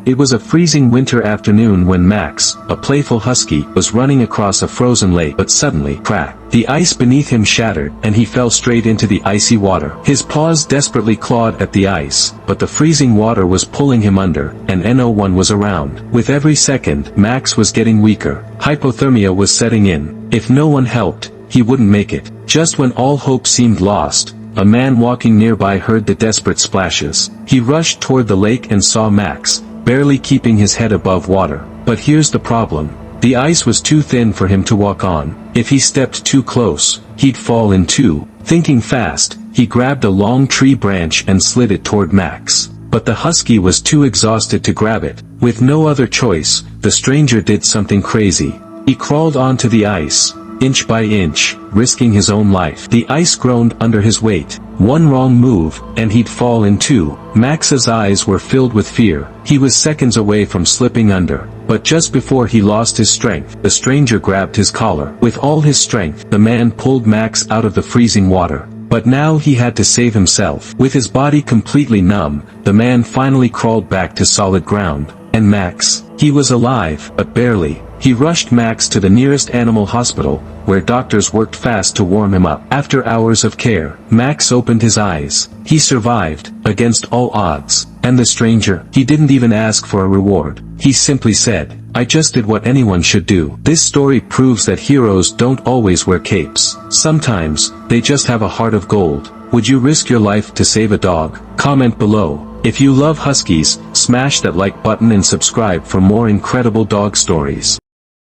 It was a freezing winter afternoon when Max, a playful husky, was running across a frozen lake, but suddenly, crack, the ice beneath him shattered, and he fell straight into the icy water. His paws desperately clawed at the ice, but the freezing water was pulling him under, and no one was around. With every second, Max was getting weaker. Hypothermia was setting in. If no one helped, he wouldn't make it. Just when all hope seemed lost, a man walking nearby heard the desperate splashes. He rushed toward the lake and saw Max, barely keeping his head above water. But here's the problem. The ice was too thin for him to walk on. If he stepped too close, he'd fall in two. Thinking fast, he grabbed a long tree branch and slid it toward Max. But the husky was too exhausted to grab it. With no other choice, the stranger did something crazy. He crawled onto the ice, inch by inch, risking his own life. The ice groaned under his weight. One wrong move, and he'd fall in two. Max's eyes were filled with fear. He was seconds away from slipping under. But just before he lost his strength, the stranger grabbed his collar. With all his strength, the man pulled Max out of the freezing water. But now he had to save himself. With his body completely numb, the man finally crawled back to solid ground. And Max? He was alive, but barely. He rushed Max to the nearest animal hospital, where doctors worked fast to warm him up. After hours of care, Max opened his eyes. He survived, against all odds. And the stranger, he didn't even ask for a reward. He simply said, "I just did what anyone should do." This story proves that heroes don't always wear capes. Sometimes, they just have a heart of gold. Would you risk your life to save a dog? Comment below. If you love huskies, smash that like button and subscribe for more incredible dog stories.